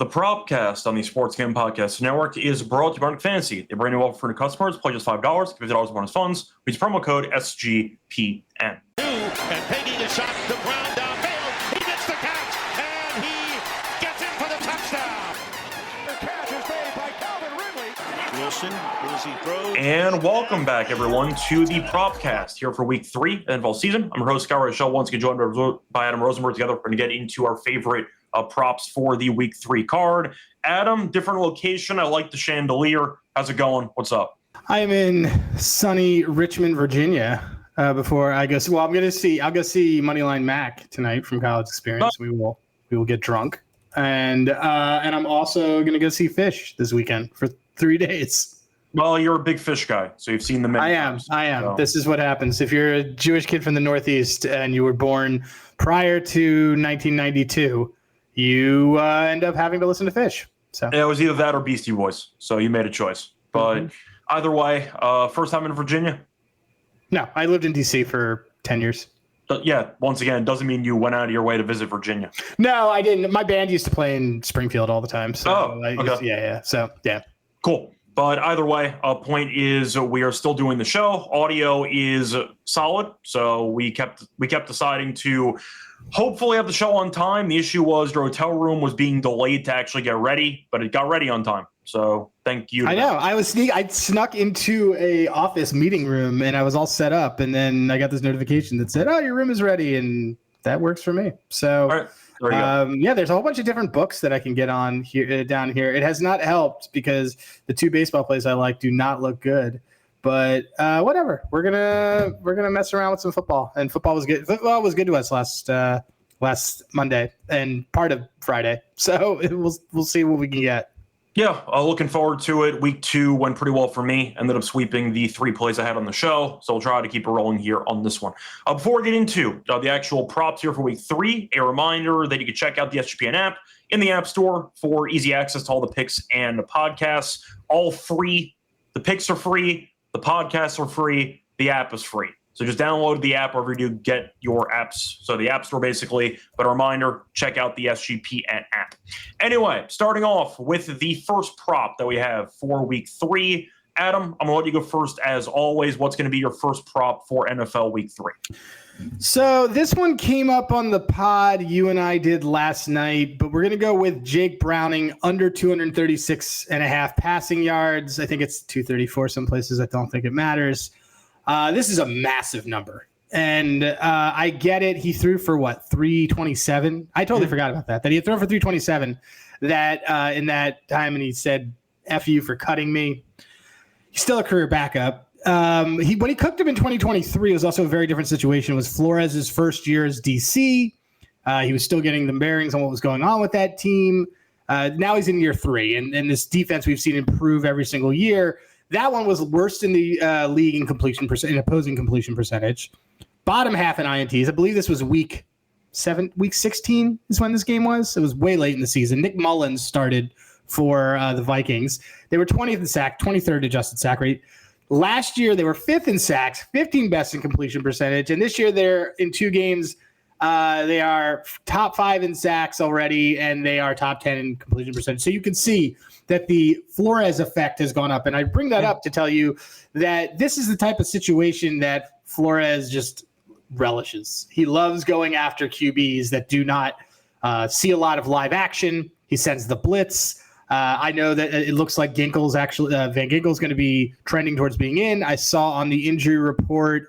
The Propcast on the Sports Game Podcast Network is brought to you by Underdog Fantasy. They bring you offer for new customers. Play just $5, $50 bonus funds. Use promo code SGPN. And Peggy the shot, the ground downfield. He gets the catch, and he gets in for the touchdown. The catch is made by Calvin Ridley. Wilson, as he throws. And welcome back, everyone, to the Propcast here for Week 3 of the NFL season. I'm your host, Scott Rochelle, once again joined by Adam Rosenberg. Together, we're going to get into our favorite props for the Week 3 card. Adam, different location. I like the chandelier. How's it going? What's up? I'm in sunny Richmond, Virginia. Before I go, I'll go see Moneyline Mac tonight from College Experience. Oh. We will get drunk, and I'm also gonna go see Fish this weekend for 3 days. Well, you're a big Fish guy, so you've seen the many times. I am. So. This is what happens if you're a Jewish kid from the Northeast and you were born prior to 1992. You end up having to listen to Fish. So it was either that or Beastie Boys. So you made a choice. But either way, first time in Virginia? No, I lived in D.C. for 10 years. But yeah, once again, it doesn't mean you went out of your way to visit Virginia. No, I didn't. My band used to play in Springfield all the time. So okay. Yeah. So, yeah. Cool. But either way, point is we are still doing the show. Audio is solid. So we kept deciding to hopefully have the show on time. The issue was the hotel room was being delayed to actually get ready, but it got ready on time. So thank you. I know. I snuck into a office meeting room and I was all set up, and then I got this notification that said, "Oh, your room is ready," and that works for me. So, all right. There you go. Yeah, there's a whole bunch of different books that I can get on here down here. It has not helped because the two baseball plays I like do not look good. But whatever, we're gonna mess around with some football, and football was good. Football was good to us last Monday and part of Friday. So we'll see what we can get. Yeah, looking forward to it. Week 2 went pretty well for me. Ended up sweeping the 3 plays I had on the show, so I'll try to keep it rolling here on this one. Before we get into the actual props here for Week 3, a reminder that you can check out the SGPN app in the App Store for easy access to all the picks and the podcasts. All free. The picks are free. The podcasts are free. The app is free. So just download the app wherever you do get your apps. So the App Store, basically. But a reminder, check out the SGPN app. Anyway, starting off with the first prop that we have for Week 3. Adam, I'm going to let you go first as always. What's going to be your first prop for NFL Week 3? So this one came up on the pod you and I did last night, but we're going to go with Jake Browning under 236.5 passing yards. I think it's 234 some places. I don't think it matters. This is a massive number, and I get it. He threw for 327. I totally forgot about that he had thrown for 327 that in that time, and he said F you for cutting me. He's still a career backup. When he cooked him in 2023, it was also a very different situation. It was Flores' first year as DC. He was still getting the bearings on what was going on with that team. Now he's in year 3, and this defense we've seen improve every single year. That one was worst in the league in opposing completion percentage. Bottom half in INTs. I believe this was week 16 is when this game was. It was way late in the season. Nick Mullins started for the Vikings. They were 20th in sack, 23rd adjusted sack rate. Last year, they were 5th in sacks, 15th best in completion percentage. And this year, they're in 2 games. They are top 5 in sacks already, and they are top 10 in completion percentage. So you can see that the Flores effect has gone up. And I bring that up to tell you that this is the type of situation that Flores just relishes. He loves going after QBs that do not see a lot of live action. He sends the blitz. I know that it looks like Ginkel's actually Van Ginkel's going to be trending towards being in. I saw on the injury report.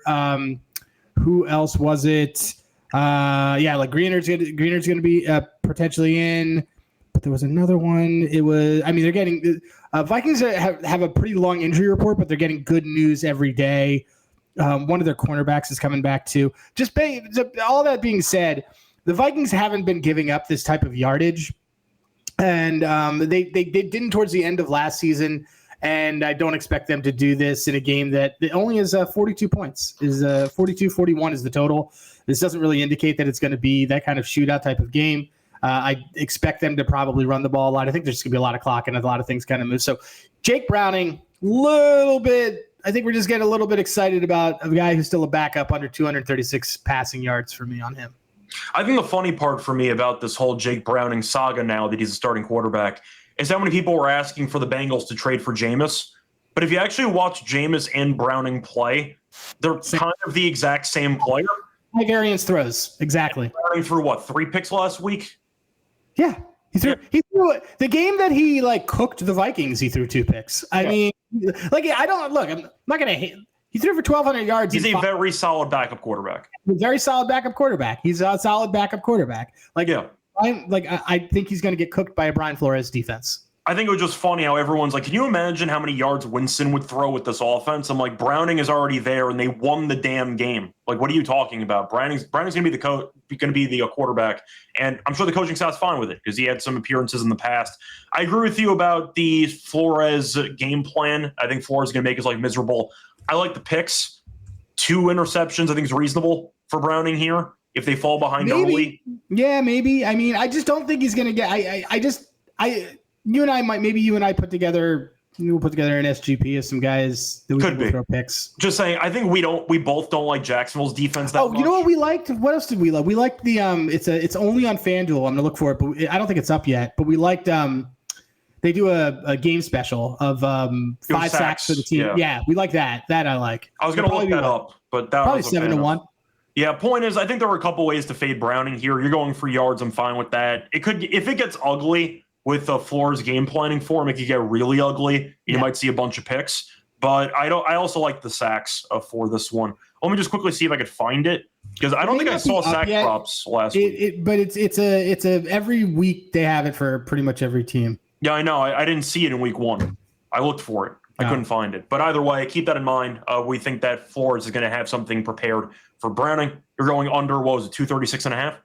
Who else was it? Greener's going to be potentially in. But there was another one. They're getting Vikings have a pretty long injury report, but they're getting good news every day. One of their cornerbacks is coming back too. All that being said, the Vikings haven't been giving up this type of yardage. And they didn't towards the end of last season, and I don't expect them to do this in a game that only is 42 points. 42-41 is the total. This doesn't really indicate that it's going to be that kind of shootout type of game. I expect them to probably run the ball a lot. I think there's going to be a lot of clock and a lot of things kind of move. So Jake Browning, little bit. I think we're just getting a little bit excited about a guy who's still a backup under 236 passing yards for me on him. I think the funny part for me about this whole Jake Browning saga now that he's a starting quarterback is how many people were asking for the Bengals to trade for Jameis. But if you actually watch Jameis and Browning play, they're kind of the exact same player. High variance throws, exactly. And Browning threw, 3 picks last week? Yeah. He threw the game that he cooked the Vikings. He threw 2 picks. I mean, I'm not going to hate. He threw for 1,200 yards. He's a very solid backup quarterback. Very solid backup quarterback. He's a solid backup quarterback. I think he's going to get cooked by a Brian Flores defense. I think it was just funny how everyone's like, can you imagine how many yards Winston would throw with this offense? I'm like, Browning is already there, and they won the damn game. Like, what are you talking about? Browning's going to be the quarterback, and I'm sure the coaching staff's fine with it because he had some appearances in the past. I agree with you about the Flores game plan. I think Flores is going to make his life miserable. I like the picks. 2 interceptions, I think, is reasonable for Browning here if they fall behind early. Yeah, maybe. I mean, I just don't think he's going to get. You and I put together an SGP of some guys that we could throw picks. Just saying, I think we both don't like Jacksonville's defense that much. You know what we liked? What else did we like? We liked the it's only on FanDuel. I'm gonna look for it, but I don't think it's up yet. But we liked they do a game special of 5 sacks for the team. Yeah, we like that. That I like. I was gonna look that up, but that probably was 7-1. Yeah, point is, I think there were a couple ways to fade Browning here. You're going for yards. I'm fine with that. It could, if it gets ugly with Flores game planning for him, it could get really ugly. You might see a bunch of picks, but I also like the sacks for this one. Let me just quickly see if I could find it because I don't think I saw sack props last week. But it's every week they have it for pretty much every team. Yeah, I know. I didn't see it in week 1. I looked for it. I couldn't find it. But either way, keep that in mind. We think that Flores is going to have something prepared for Browning. You're going under, 236.5?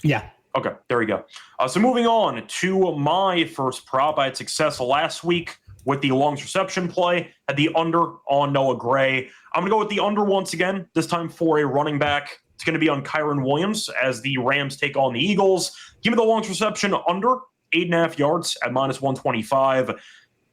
Yeah. Okay, there we go. So moving on to my first prop. I had success last week with the longest reception play. Had the under on Noah Gray. I'm going to go with the under once again, this time for a running back. It's going to be on Kyren Williams as the Rams take on the Eagles. Give me the longest reception under 8.5 yards at -125.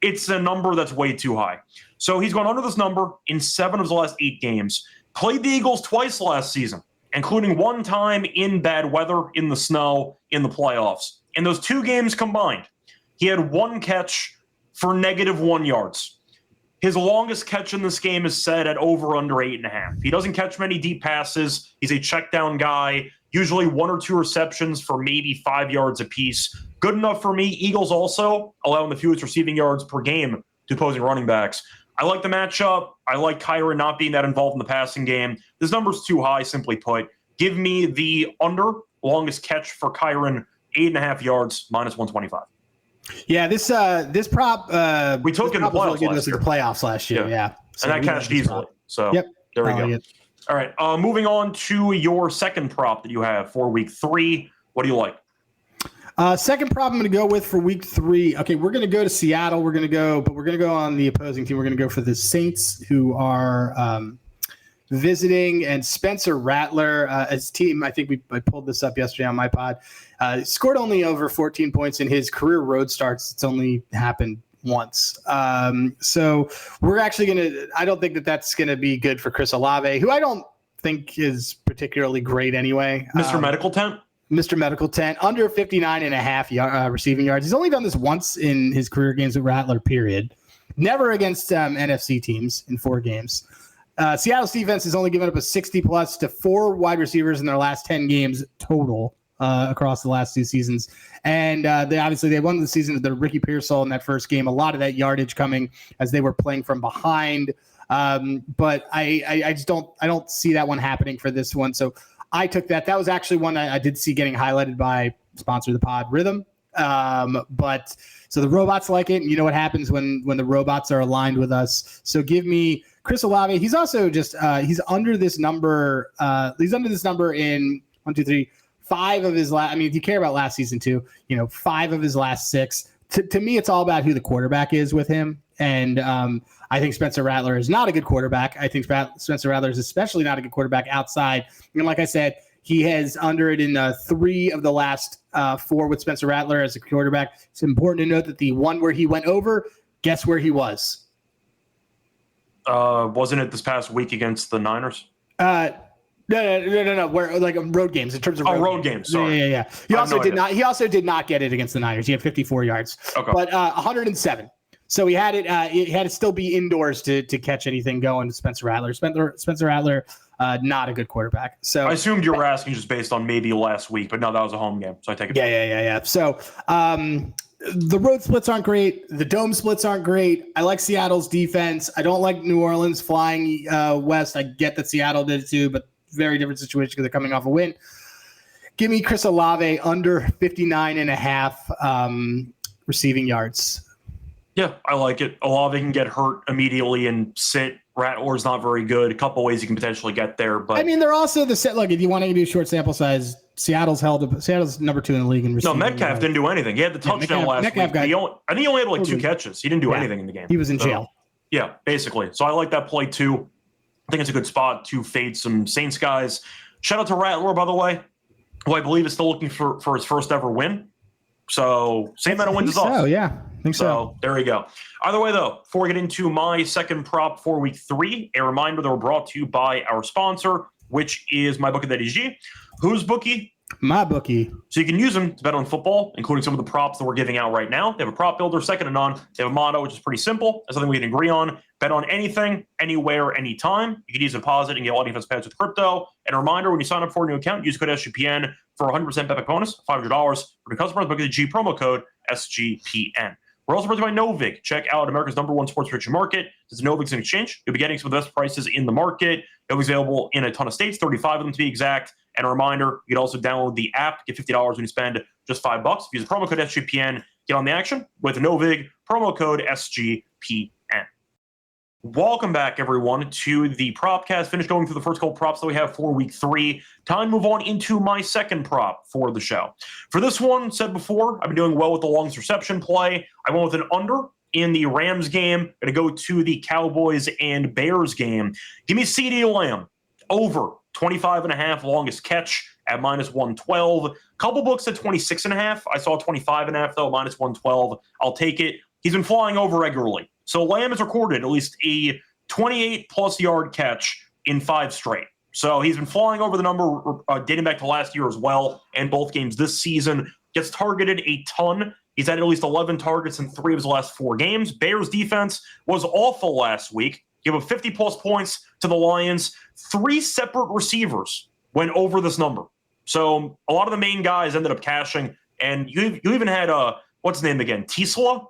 It's a number that's way too high. So he's gone under this number in 7 of his last 8 games. Played the Eagles twice last season, including 1 time in bad weather, in the snow, in the playoffs. In those 2 games combined, he had 1 catch for -1 yards. His longest catch in this game is set at over under 8.5. He doesn't catch many deep passes. He's a check down guy, usually 1 or 2 receptions for maybe 5 yards apiece. Good enough for me. Eagles also allowing the fewest receiving yards per game to opposing running backs. I like the matchup. I like Kyren not being that involved in the passing game. This number's too high, simply put. Give me the under, longest catch for Kyren, 8.5 yards, -125. Yeah, this prop we took in the playoffs last year. Yeah. So and that cashed easily. So yep. There we go. All right. Moving on to your second prop that you have for week 3. What do you like? Second prop I'm going to go with for week 3. Okay, we're going to go to Seattle. We're going to go on the opposing team. We're going to go for the Saints, who are visiting, and Spencer Rattler, his team. I think I pulled this up yesterday on my pod. Scored only over 14 points in his career road starts. It's only happened once. So we're actually going to. I don't think that's going to be good for Chris Olave, who I don't think is particularly great anyway. Mr. Medical Tent. Mr. Medical Tent, under 59.5 receiving yards. He's only done this once in his career games with Rattler, period. Never against NFC teams in 4 games. Seattle's defense has only given up a 60-plus to 4 wide receivers in their last 10 games total across the last 2 seasons. And they won the season with the Ricky Pearsall in that first game. A lot of that yardage coming as they were playing from behind. But I don't see that one happening for this one. So I took that. That was actually one I did see getting highlighted by sponsor of the pod, Rhythm. But so the robots like it, and you know what happens when the robots are aligned with us. So give me Chris Olave. He's also just he's under this number. He's under this number in 1, 2, 3, 5 of his last. I mean, if you care about last season too, 5 of his last 6. To me, it's all about who the quarterback is with him. And I think Spencer Rattler is not a good quarterback. I think Spencer Rattler is especially not a good quarterback outside. And like I said, he has under it in 3 of the last 4 with Spencer Rattler as a quarterback. It's important to note that the one where he went over, guess where he was? Wasn't it this past week against the Niners? No. Where like road games in terms of road games. Sorry. Yeah. He also did not get it against the Niners. He had 54 yards, but 107. So he had it. It had to still be indoors to catch anything going to Spencer Rattler. Spencer Rattler, not a good quarterback. So I assumed you were asking just based on maybe last week, but no, that was a home game, so I take it. Yeah. So the road splits aren't great. The dome splits aren't great. I like Seattle's defense. I don't like New Orleans flying west. I get that Seattle did it too, but very different situation because they're coming off a win. Give me Chris Olave under 59.5 receiving yards. Yeah, I like it. Olave can get hurt immediately and sit. Rattler's not very good. A couple ways you can potentially get there, but I mean, they're also the set. Look, if you want to do short sample size, Seattle's number 2 in the league in receiving. No, Metcalf didn't do anything. He had the touchdown last week. I think he only had like 2 catches. He didn't do anything in the game. He was in jail. Yeah, basically. So I like that play too. I think it's a good spot to fade some Saints guys. Shout out to Rattler, by the way, who I believe is still looking for his first ever win. So same amount of wins as us. Oh, yeah. I think so. There we go. Either way, though, before we get into my second prop for week 3, a reminder that we're brought to you by our sponsor, which is MyBookie.ag. Whose bookie? My bookie. So you can use them to bet on football, including some of the props that we're giving out right now. They have a prop builder, second to none. They have a motto, which is pretty simple. It's something we can agree on. Bet on anything, anywhere, anytime. You can use a deposit and get all defense pads with crypto. And a reminder, when you sign up for a new account, use code SGPN for 100% bet back bonus, $500 for new customers. Book the G promo code SGPN. We're also brought to you by Novig. Check out America's #1 sports prediction market. Since Novig's an exchange, you'll be getting some of the best prices in the market. Novig's available in a ton of states, 35 of them to be exact. And a reminder, you can also download the app, get $50 when you spend just $5. Use the promo code SGPN, get on the action with Novig, promo code SGPN. Welcome back, everyone, to the Propcast. Finished going through the first couple props that we have for week 3. Time to move on into my second prop for the show. For this one, said before, I've been doing well with the longest reception play. I went with an under in the Rams game. Going to go to the Cowboys and Bears game. Give me CeeDee Lamb over 25.5 longest catch at -112. Couple books at 26.5. I saw 25.5 though, -112. I'll take it. He's been flying over regularly. So Lamb has recorded at least a 28-plus yard catch in 5 straight. So he's been flying over the number dating back to last year as well, and both games this season. Gets targeted a ton. He's had at least 11 targets in 3 of his last 4 games. Bears defense was awful last week. Give up 50-plus points to the Lions. 3 separate receivers went over this number. So a lot of the main guys ended up cashing. And you even had, what's his name again? Tesla?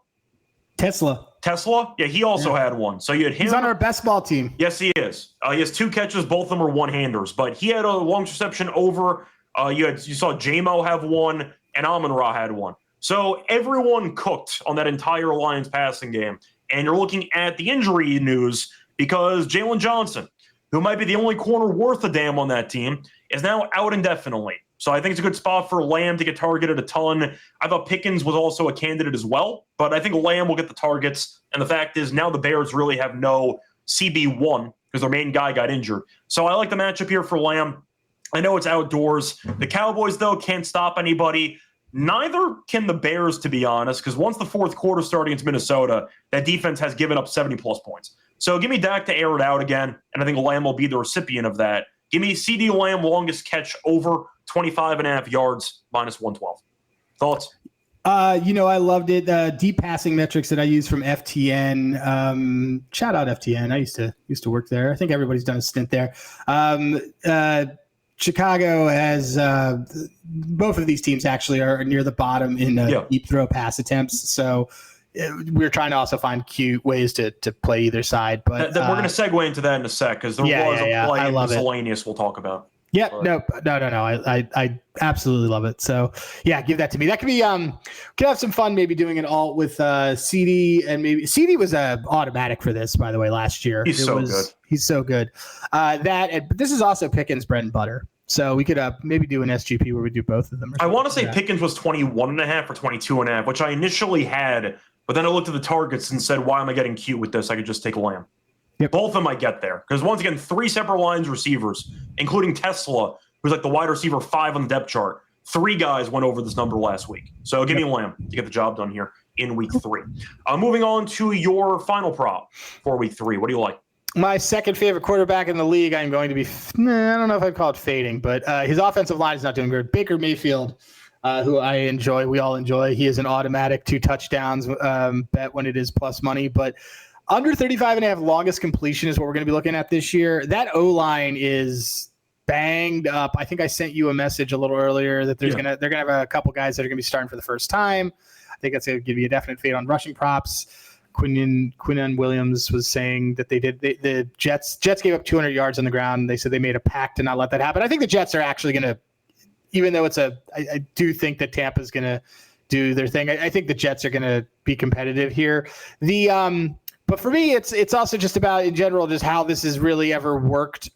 Yeah, he also had one. So you had him. He's on our best ball team. Yes, he is. He has 2 catches. Both of them are one-handers. But he had a long reception over. You saw J-Mo have one, and Amon-Ra had one. So everyone cooked on that entire Lions passing game. And you're looking at the injury news because Jalen Johnson, who might be the only corner worth a damn on that team, is now out indefinitely. So I think it's a good spot for Lamb to get targeted a ton. I thought Pickens was also a candidate as well, but I think Lamb will get the targets. And the fact is now the Bears really have no CB1 because their main guy got injured. So I like the matchup here for Lamb. I know it's outdoors. The Cowboys, though, can't stop anybody. Neither can the Bears, to be honest, because once the fourth quarter started against Minnesota, that defense has given up 70-plus points. So give me Dak to air it out again, and I think Lamb will be the recipient of that. Give me CeeDee Lamb longest catch over 25.5 yards, -112. Thoughts? I loved it. Deep passing metrics that I use from FTN. Shout out FTN. I used to work there. I think everybody's done a stint there. Chicago has both of these teams actually are near the bottom in deep throw pass attempts. So we're trying to also find cute ways to play either side. But we're going to segue into that in a sec because there was a play in miscellaneous we'll talk about. Yeah, no. I absolutely love it. So yeah, give that to me. That could be could have some fun maybe doing it all with CD, and maybe CD was automatic for this, by the way, last year. He's so good. He's so good. But this is also Pickens' bread and butter. So we could maybe do an SGP where we do both of them. I want to say Pickens was 21.5 or 22.5, which I initially had, but then I looked at the targets and said, why am I getting cute with this? I could just take Lamb. Yep. Both of them I get there. Because once again, 3 separate lines receivers, including Tesla, who's like the wide receiver 5 on the depth chart. 3 guys went over this number last week. So give me Lamb to get the job done here in week 3. Moving on to your final prop for week 3. What do you like? My second favorite quarterback in the league, I'm going to be, I don't know if I'd call it fading, but his offensive line is not doing good. Baker Mayfield, who I enjoy, we all enjoy. He is an automatic 2 touchdowns bet when it is plus money, but under 35.5 longest completion is what we're going to be looking at this year. That O-line is banged up. I think I sent you a message a little earlier that they're gonna have a couple guys that are gonna be starting for the first time. I think that's gonna give you a definite fade on rushing props. Quinnen Williams was saying that the Jets gave up 200 yards on the ground. They said they made a pact to not let that happen. I think the Jets are actually gonna, even though I do think that Tampa's gonna do their thing. I think the Jets are gonna be competitive here. But for me, it's also just about, in general, just how this has really ever worked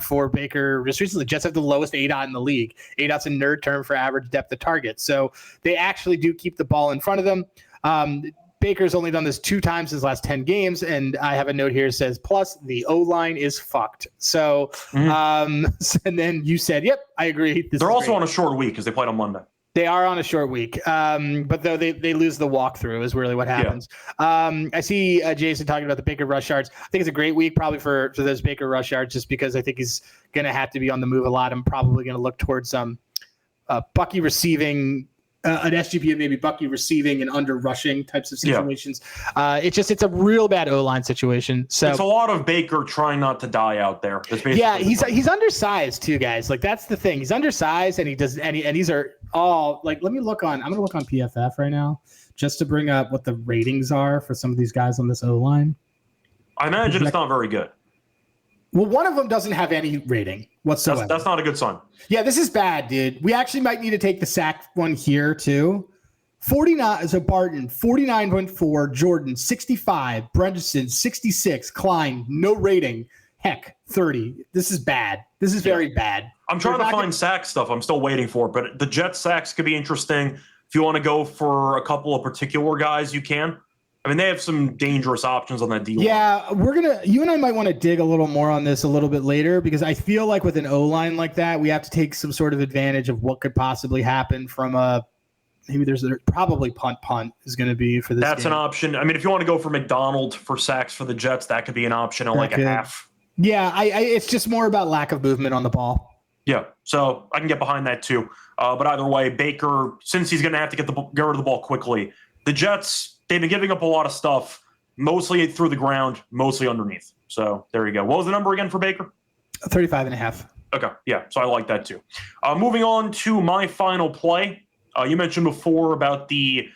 for Baker. Just recently, Jets have the lowest ADOT in the league. ADOT's a nerd term for average depth of target. So they actually do keep the ball in front of them. Baker's only done this 2 times in his last 10 games, and I have a note here that says, plus the O-line is fucked. So, and then you said, yep, I agree. They're also on a short week because they played on Monday. They are on a short week, but though they lose the walkthrough is really what happens. Yeah. I see Jason talking about the Baker rush yards. I think it's a great week probably for those Baker rush yards, just because I think he's going to have to be on the move a lot. I'm probably going to look towards Bucky receiving, an SGPN, maybe Bucky receiving and under rushing types of situations. Yeah. It's a real bad O-line situation. So it's a lot of Baker trying not to die out there. Yeah, he's undersized too, guys. Like, that's the thing. He's undersized, and these are all, like, I'm going to look on PFF right now just to bring up what the ratings are for some of these guys on this O-line. I imagine it's not very good. Well, one of them doesn't have any rating whatsoever. That's not a good sign. Yeah, this is bad, dude. We actually might need to take the sack one here too. 49. So Barton 49.4, Jordan 65, Brenderson 66, Klein no rating. Heck, 30. This is bad. This is very bad. I'm trying to find sack stuff. I'm still waiting for it, but the Jets sacks could be interesting. If you want to go for a couple of particular guys, you can. I mean, they have some dangerous options on that deal. Yeah, you and I might want to dig a little more on this a little bit later, because I feel like with an O-line like that, we have to take some sort of advantage of what could possibly happen from maybe there's probably punt is going to be for this. That's game. An option. I mean, if you want to go for McDonald for sacks for the Jets, that could be an option on like a half. Yeah, it's just more about lack of movement on the ball. Yeah, so I can get behind that too. But either way, Baker, since he's going to have to get rid of the ball quickly, the Jets, they've been giving up a lot of stuff, mostly through the ground, mostly underneath. So there you go. What was the number again for Baker? 35.5. Okay, yeah, so I like that too. Moving on to my final play. You mentioned before about the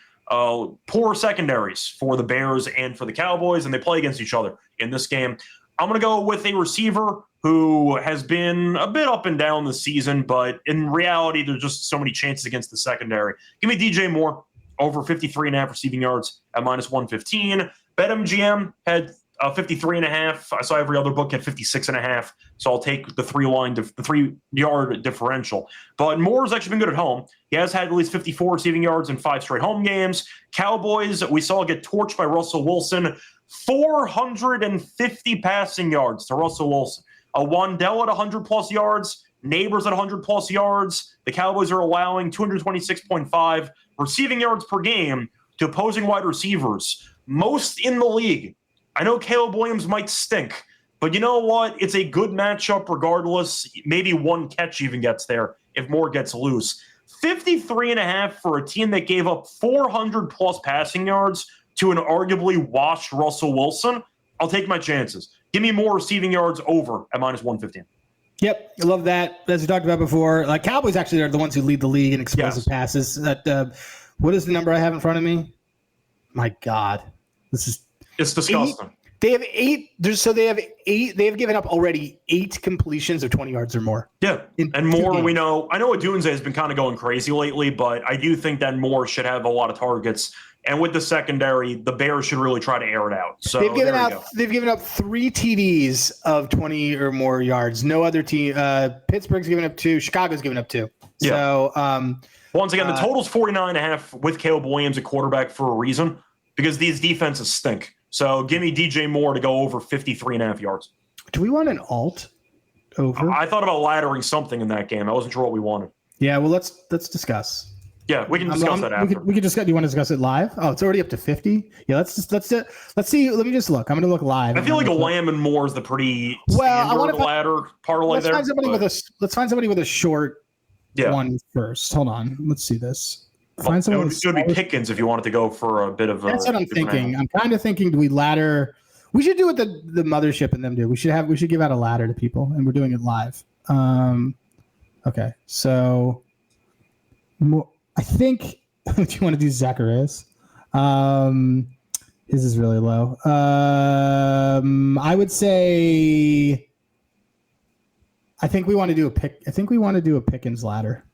poor secondaries for the Bears and for the Cowboys, and they play against each other in this game. I'm going to go with a receiver who has been a bit up and down this season, but in reality, there's just so many chances against the secondary. Give me DJ Moore. Over 53.5 receiving yards at -115. BetMGM had 53.5. I saw every other book had 56.5. So I'll take the 3-yard differential. But Moore's actually been good at home. He has had at least 54 receiving yards in 5 straight home games. Cowboys, we saw get torched by Russell Wilson. 450 passing yards to Russell Wilson. Wandell at 100-plus yards. Neighbors at 100-plus yards. The Cowboys are allowing 226.5 receiving yards per game to opposing wide receivers, most in the league. I know Caleb Williams might stink, but you know what? It's a good matchup regardless. Maybe one catch even gets there if Moore gets loose. 53.5 for a team that gave up 400-plus passing yards to an arguably washed Russell Wilson. I'll take my chances. Give me more receiving yards over at -115. Yep, I love that. As we talked about before, Cowboys actually are the ones who lead the league in explosive passes. What is the number I have in front of me? My God, it's disgusting. They have 8. They have given up already 8 completions of 20 yards or more. Yeah, and Moore, we know. I know Odunze has been kind of going crazy lately, but I do think that Moore should have a lot of targets. And with the secondary, the Bears should really try to air it out. So they've given up 3 TDs of 20 or more yards. No other team. Pittsburgh's given up 2. Chicago's given up 2. Yeah. So once again, the total's 49.5 with Caleb Williams at quarterback for a reason, because these defenses stink. So give me DJ Moore to go over 53.5 yards. Do we want an alt over? I thought about laddering something in that game. I wasn't sure what we wanted. Yeah, well, let's discuss. Yeah, we can discuss that after. We could discuss. Do you want to discuss it live? Oh, it's already up to 50. Yeah, let's see. Let me just look. I'm going to look live. I feel like a Lamb and More is the pretty standard ladder parlay there. Let's find somebody with a short one first. Hold on. Let's see this. Find someone. It would be Pickens if you wanted to go for a bit of. That's what I'm thinking. I'm kind of thinking. Do we ladder? We should do what the mothership and them do. We should give out a ladder to people, and we're doing it live. Okay, so I think. Do you want to do Zacharias? His is really low. I would say. I think we want to do a pick. I think we want to do a Pickens ladder.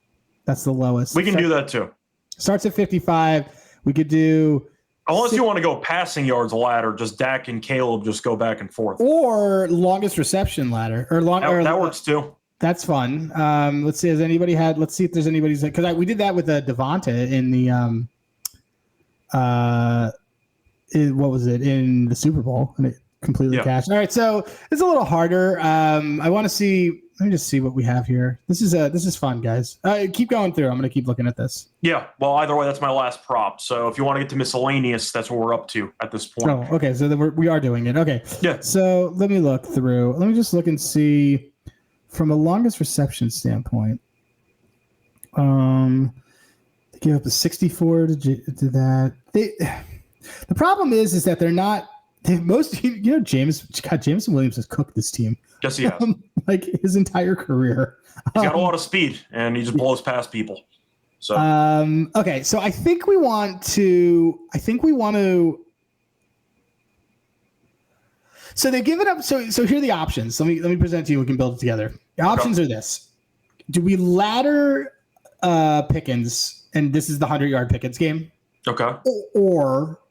That's the lowest. We can do that too. Starts at 55. We could do. Unless you want to go passing yards ladder, just Dak and Caleb just go back and forth. Or longest reception ladder, or that works too. That's fun. Let's see. Let's see if there's anybody's because we did that with Devonta in the what was it in the Super Bowl and it completely cashed. All right, so it's a little harder. I want to see. Let me just see what we have here. This is fun, guys. Keep going through. I'm going to keep looking at this. Yeah. Well, either way, that's my last prop. So if you want to get to miscellaneous, that's what we're up to at this point. Oh, okay. So then we are doing it. Okay. Yeah. So let me look through. Let me just look and see from a longest reception standpoint. They gave up a 64 to that. The problem is that they're not. Jameson Williams has cooked this team. Yes, he has. Like his entire career. He's got a lot of speed, and he just blows past people. So okay, so I think we want to. So they give it up. So here are the options. Let me present to you. We can build it together. The options are this: do we ladder Pickens, and this is the 100-yard Pickens game? Okay. Or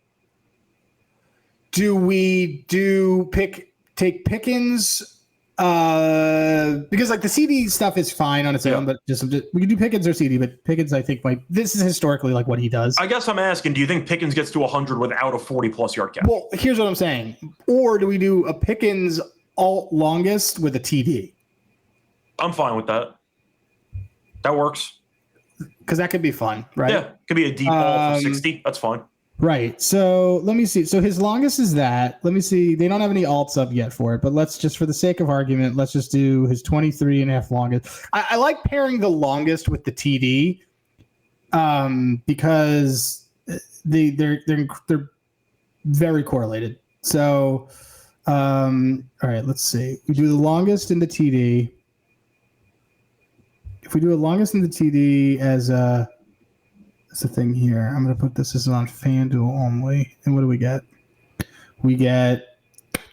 do we take Pickens? Because like the CD stuff is fine on its own, but just we can do Pickens or CD, but Pickens, I think this is historically like what he does. I guess I'm asking, do you think Pickens gets to 100 without a 40+ yard catch? Well, here's what I'm saying. Or do we do a Pickens alt longest with a TD? I'm fine with that. That works. Because that could be fun, right? Yeah, could be a deep ball for 60. That's fine. Right. So let me see. So his longest is that. Let me see. They don't have any alts up yet for it, but let's just, for the sake of argument, let's just do his 23.5 longest. I like pairing the longest with the TD because they're very correlated. So, all right, let's see. We do the longest in the TD. If we do a longest in the TD as a thing here. I'm going to put this as on FanDuel only. And what do we get? We get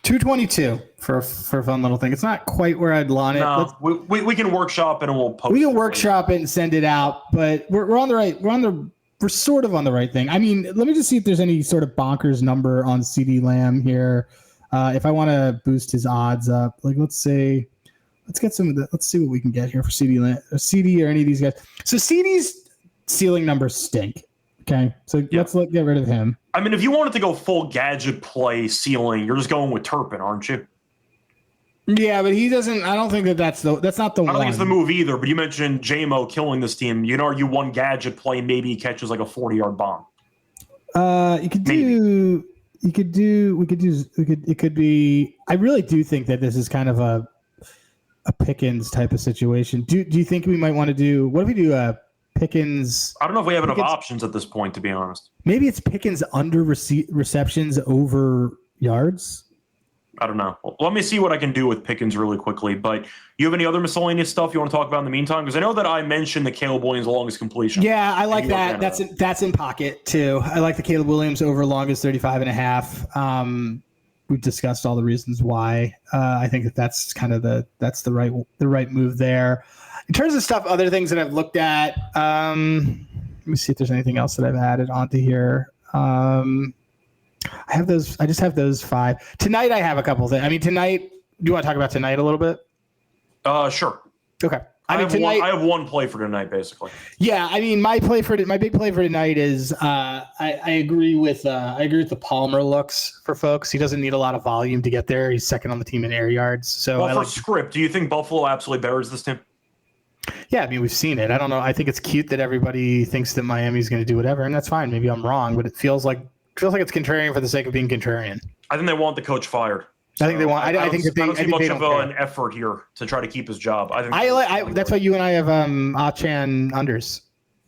222 for a fun little thing. It's not quite where I'd want it. No, we can workshop it and we'll post. We can workshop it and send it out, but we're on the right. We're sort of on the right thing. I mean, let me just see if there's any sort of bonkers number on CD Lamb here. If I want to boost his odds up, like let's get some of the. Let's see what we can get here for CD Lamb, CD or any of these guys. So CD's ceiling numbers stink. Okay, so let's get rid of him. I mean, if you wanted to go full gadget play ceiling, you're just going with Turpin, aren't you? Yeah, but he doesn't. I don't think that's not the one. I don't think it's the move either. But you mentioned JMO killing this team. You can argue one gadget play, maybe he catches like a 40-yard bomb. It could be. I really do think that this is kind of a Pickens type of situation. Do you think we might want to do? What if we do a Pickens? I don't know if we have enough options at this point, to be honest. Maybe it's Pickens under receptions over yards. I don't know. Well, let me see what I can do with Pickens really quickly. But you have any other miscellaneous stuff you want to talk about in the meantime? Because I know that I mentioned the Caleb Williams longest completion. Yeah, I like that. That's in pocket too. I like the Caleb Williams over longest 35.5. We've discussed all the reasons why. I think that's kind of the right move there. In terms of stuff, other things that I've looked at. Let me see if there's anything else that I've added onto here. I just have those 5. Tonight I have a couple things. I mean, tonight, do you want to talk about tonight a little bit? Sure. Okay. I have one play for tonight, basically. Yeah, I mean, my big play for tonight is I agree with the Palmer looks for folks. He doesn't need a lot of volume to get there. He's second on the team in air yards. So script, do you think Buffalo absolutely buries this team? Yeah, I mean, we've seen it. I don't know. I think it's cute that everybody thinks that Miami's going to do whatever, and that's fine. Maybe I'm wrong, but it feels like it's contrarian for the sake of being contrarian. I think they want the coach fired. So I think they want. I think that they. I don't see much of an effort here to try to keep his job. I think that's why you and I have Achan unders.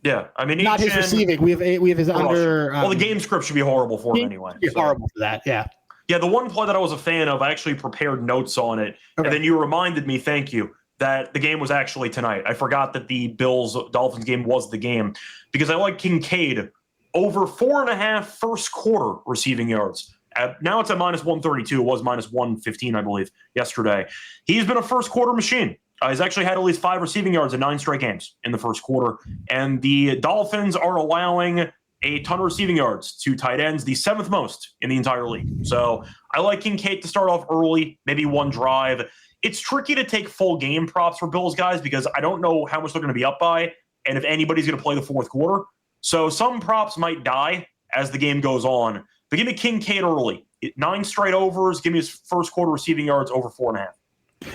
Yeah, I mean, not his receiving. We have his under. Well, the game script should be horrible for him anyway. Horrible for that. Yeah. Yeah, the one play that I was a fan of, I actually prepared notes on it, and then you reminded me. Thank you. That the game was actually tonight. I forgot that the Bills-Dolphins game was the game because I like Kincaid over 4.5 first quarter receiving yards. Now it's at minus 132. It was minus 115, I believe, yesterday. He's been a first quarter machine. He's actually had at least 5 receiving yards in 9 straight games in the first quarter. And the Dolphins are allowing a ton of receiving yards to tight ends, the 7th most in the entire league. So I like Kincaid to start off early, maybe one drive. It's tricky to take full game props for Bills guys because I don't know how much they're going to be up by and if anybody's going to play the fourth quarter. So some props might die as the game goes on. But give me Kincaid early. 9 straight overs. Give me his first quarter receiving yards over 4.5.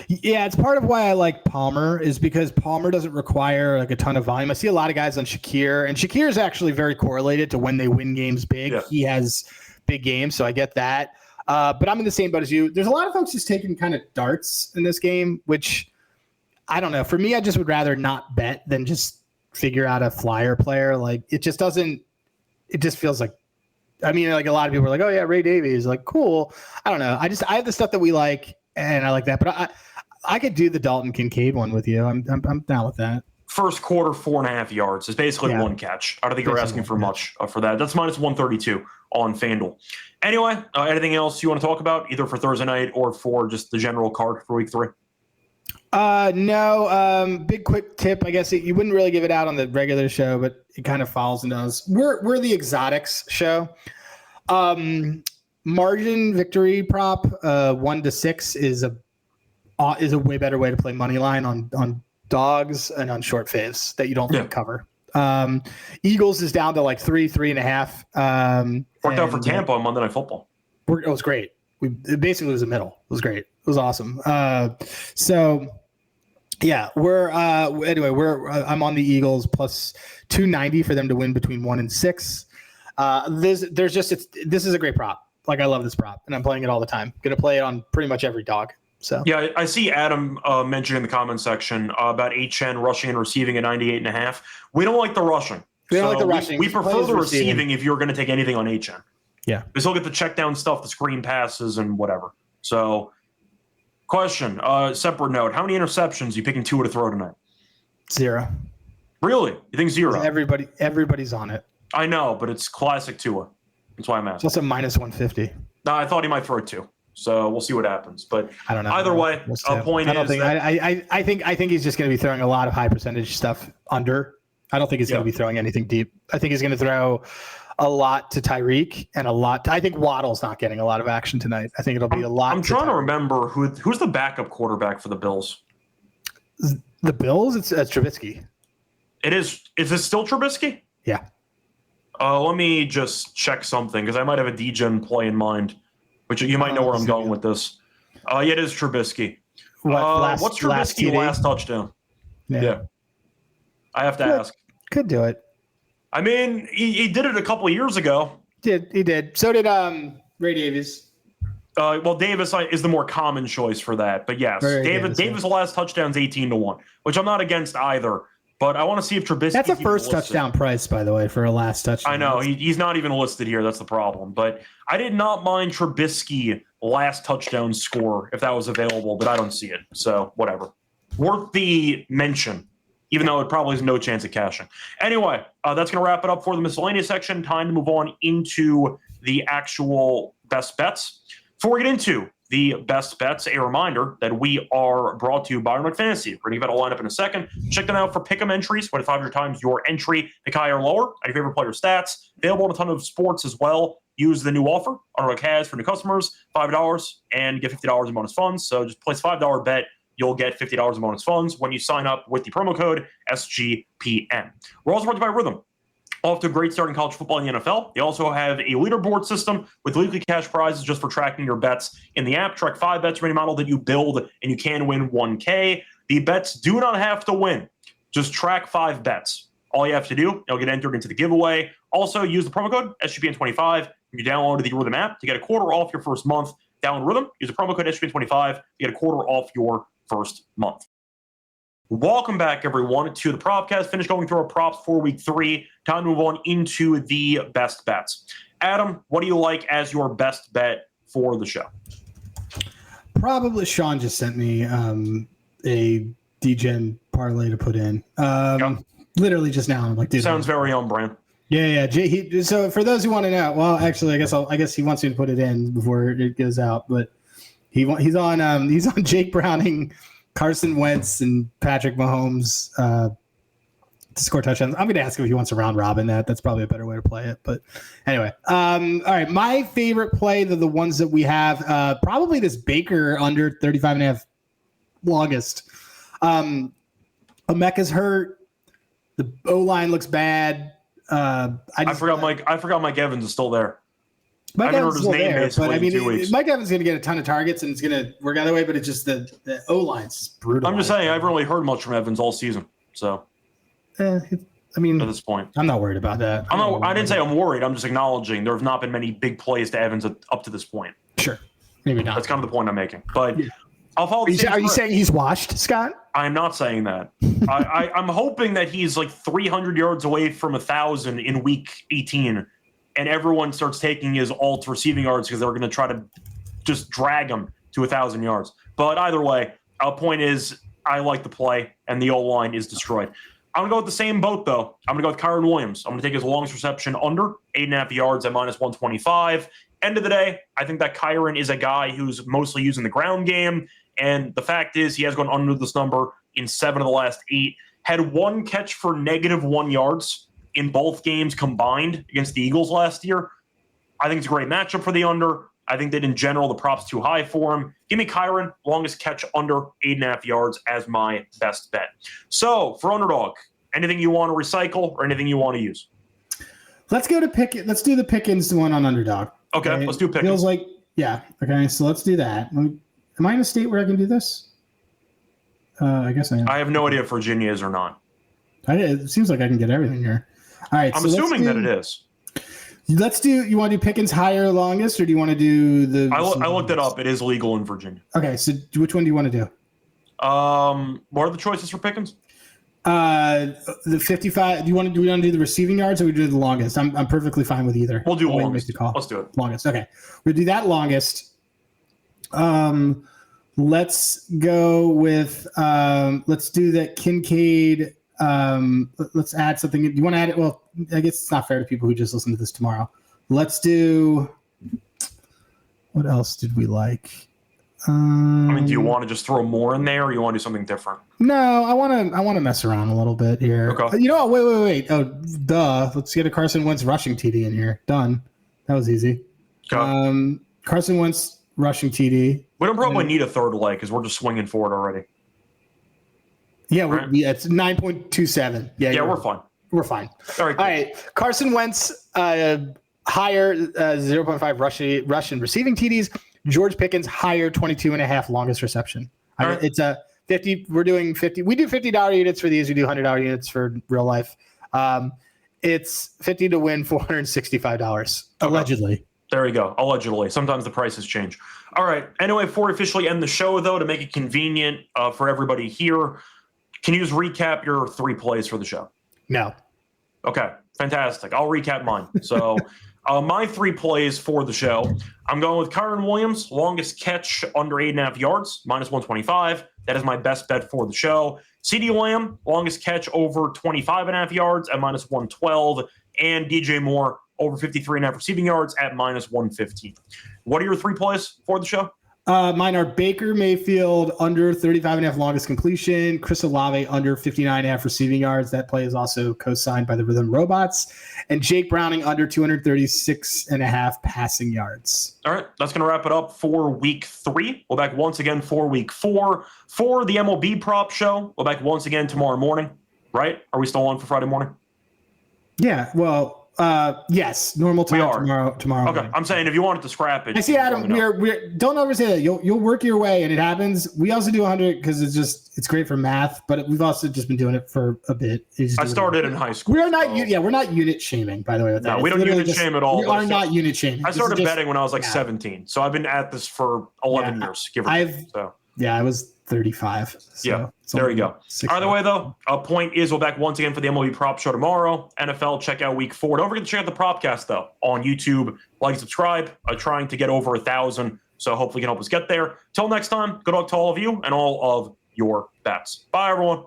Yeah, it's part of why I like Palmer is because Palmer doesn't require like a ton of volume. I see a lot of guys on Shakir, and Shakir is actually very correlated to when they win games big. Yeah. He has big games, so I get that. But I'm in the same boat as you. There's a lot of folks just taking kind of darts in this game, which I don't know. For me, I just would rather not bet than just figure out a flyer player. Like it just feels like, I mean, like a lot of people are like, oh yeah, Ray Davies, like cool. I don't know. I have the stuff that we like and I like that, but I could do the Dalton Kincaid one with you. I'm down with that. First quarter, 4.5 yards. It's basically one catch. I don't think you're asking for much for that. That's minus 132 on FanDuel. Anyway, anything else you want to talk about either for Thursday night or for just the general card for week 3? No. Big quick tip. I guess you wouldn't really give it out on the regular show, but it kind of falls into us. We're the exotics show. Margin victory prop 1-6 is a way better way to play money line on dogs and on short faves that you don't think cover. Eagles is down to like 3.5. Worked out for Tampa on Monday Night Football. It was great. It basically was a middle. It was great. It was awesome. So yeah, I'm on the Eagles plus 290 for them to win between 1 and 6. This is a great prop. Like I love this prop and I'm playing it all the time. Going to play it on pretty much every dog. So yeah, I see Adam mentioned in the comment section about HN rushing and receiving at 98.5. We don't like the rushing. We don't like the rushing. We prefer the receiving if you're going to take anything on HN. Yeah. We still get the check down stuff, the screen passes and whatever. So question, separate note. How many interceptions are you picking Tua to throw tonight? 0. Really? You think 0? Everybody's on it. I know, but it's classic Tua. That's why I'm asking. It's also minus 150. No, I thought he might throw 2. So we'll see what happens. But I don't know. Either way, I think he's just going to be throwing a lot of high percentage stuff under. I don't think he's going to be throwing anything deep. I think he's going to throw a lot to Tyreek and a lot I think Waddle's not getting a lot of action tonight. I think it'll be a lot. I'm trying to remember who's the backup quarterback for the Bills. The Bills? It's Trubisky. It is. Is it still Trubisky? Yeah. Let me just check something because I might have a D-Gen play in mind, which you might know where I'm going with this. Yeah, it is Trubisky. What's Trubisky's last touchdown? Yeah. I have to ask. Could do it. I mean, he did it a couple of years ago. He did. So did Ray Davies. Well, Davis is the more common choice for that. But yes, Davis' last touchdown's 18-1, which I'm not against either. But I want to see if Trubisky. That's a first touchdown price, by the way, for a last touchdown. I know. He's not even listed here. That's the problem. But I did not mind Trubisky last touchdown score if that was available, but I don't see it. So whatever. Worth the mention, even though it probably has no chance of cashing. Anyway, that's going to wrap it up for the miscellaneous section. Time to move on into the actual best bets. Before we get into the best bets, a reminder that we are brought to you by Underdog Fantasy. We're going to give out a lineup in a second. Check them out for pick'em entries. 500 times your entry, pick higher or lower, and your favorite player stats. Available in a ton of sports as well. Use the new offer Underdog has for new customers, $5, and get $50 in bonus funds. So just place a $5 bet. You'll get $50 in bonus funds when you sign up with the promo code SGPN. We're also brought to you by Rhythm. Off to a great start in college football in the NFL. They also have a leaderboard system with weekly cash prizes just for tracking your bets in the app. Track 5 bets for any model that you build, and you can win $1K. The bets do not have to win. Just track 5 bets. All you have to do, you'll get entered into the giveaway. Also, use the promo code SGPN25. You download the Rhythm app to get a quarter off your first month. Download Rhythm, use the promo code SGPN25 to get a quarter off your first month. Welcome back, everyone, to the Propcast. Finish going through our props for week 3. Time to move on into the best bets. Adam, what do you like as your best bet for the show? Probably Sean just sent me a DGen parlay to put in. Literally just now. I'm like, dude, sounds very on brand. Yeah. So for those who want to know, well, actually, I guess he wants me to put it in before it goes out. But he's on Jake Browning, Carson Wentz, and Patrick Mahomes to score touchdowns. I'm going to ask him if he wants to round robin that. That's probably a better way to play it. But anyway, all right. My favorite play, the ones that we have, probably this Baker under 35.5 longest. Emeka's hurt. The O-line looks bad. I forgot Mike Evans is still there. Mike Evans is still there, but I mean, 2 weeks. Mike Evans is going to get a ton of targets and it's going to work either way. But it's just the O-line's just brutal. I'm just saying, I haven't really heard much from Evans all season. So, I mean, at this point, I'm not worried about that. I didn't say I'm worried. I'm just acknowledging there have not been many big plays to Evans up to this point. Sure, maybe not. That's kind of the point I'm making. But yeah. I'll follow. Are you saying he's washed, Scott? I'm not saying that. I'm hoping that he's like 300 yards away from 1,000 in week 18, and everyone starts taking his alt receiving yards because they're going to try to just drag him to 1,000 yards. But either way, our point is I like the play, and the O-line is destroyed. I'm going to go with the same boat, though. I'm going to go with Kyren Williams. I'm going to take his longest reception under 8.5 yards at -125. End of the day, I think that Kyren is a guy who's mostly using the ground game. And the fact is he has gone under this number in 7 of the last 8. Had 1 catch for -1 yards in both games combined against the Eagles last year. I think it's a great matchup for the under. I think that in general, the prop's too high for him. Give me Kyren, longest catch under 8.5 yards as my best bet. So for Underdog, anything you want to recycle or anything you want to use? Let's go to Pickens. Let's do the Pickens one on Underdog. Okay, let's do Pickens. Feels like, yeah. Okay, so let's do that. Am I in a state where I can do this? I guess I am. I have no idea if Virginia is or not. It seems like I can get everything here. All right. I'm assuming that it is. Let's do. You want to do Pickens higher or longest, or do you want to do the? I looked it up. It is legal in Virginia. Okay. So which one do you want to do? What are the choices for Pickens? The 55. Do you want to do the receiving yards, or we do the longest? I'm perfectly fine with either. We'll do I'll longest. Make the call. Let's do it. Longest. Okay. We'll do that longest. Let's go with let's do that Kincaid. Let's add something. Do you want to add it? Well, I guess it's not fair to people who just listen to this tomorrow. Let's do. What else did we like? I mean, do you want to just throw more in there, or you want to do something different? No, I want to mess around a little bit here. Okay. You know, wait. Oh, duh. Let's get a Carson Wentz rushing TD in here. Done. That was easy. Okay. Carson Wentz rushing TD. We don't probably need a third leg because we're just swinging for it already. Yeah, right? It's 9.27. Yeah, we're fine. We're fine. All right. Carson Wentz higher 0.5 rush and receiving TDs. George Pickens higher 22.5 longest reception. Right. It's a 50. We're doing 50. We do $50 units for these. We do $100 units for real life. It's 50 to win $465 allegedly. There you go. Allegedly. Sometimes the prices change. All right. Anyway, before we officially end the show, though, to make it convenient for everybody here, can you just recap your 3 plays for the show? No. Okay. Fantastic. I'll recap mine. So my 3 plays for the show, I'm going with Kyren Williams, longest catch under 8.5 yards, -125. That is my best bet for the show. CeeDee Lamb, longest catch over 25.5 yards at -112. And DJ Moore, over 53.5 receiving yards at -115. What are your 3 plays for the show? Mine are Baker Mayfield under 35.5 longest completion, Chris Olave under 59.5 receiving yards. That play is also co-signed by the Rhythm Robots, and Jake Browning under 236.5 passing yards. All right, that's going to wrap it up for week 3. We'll back once again for week 4 for the MLB prop show. We'll back once again tomorrow morning, right? Are we still on for Friday morning? Yeah, well, Yes, normal time tomorrow. Okay, morning. I'm saying if you wanted to scrap it. I see, Adam. We're don't ever say that. You'll work your way, and it happens. We also do 100 because it's great for math, but we've also just been doing it for a bit. I started in high school. We're not we're not unit shaming, by the way. With no, that. we don't unit shame at all. We are not unit shaming. I started betting when I was like 17, so I've been at this for 11 years. Give or take. So. Yeah, I was 35. So yeah, there you go. Either way, though, a point is we're back once again for the MLB Prop Show tomorrow. NFL, check out Week 4. Don't forget to check out the Propcast, though, on YouTube. Like, subscribe. I'm trying to get over 1,000, so hopefully you can help us get there. Till next time, good luck to all of you and all of your bets. Bye, everyone.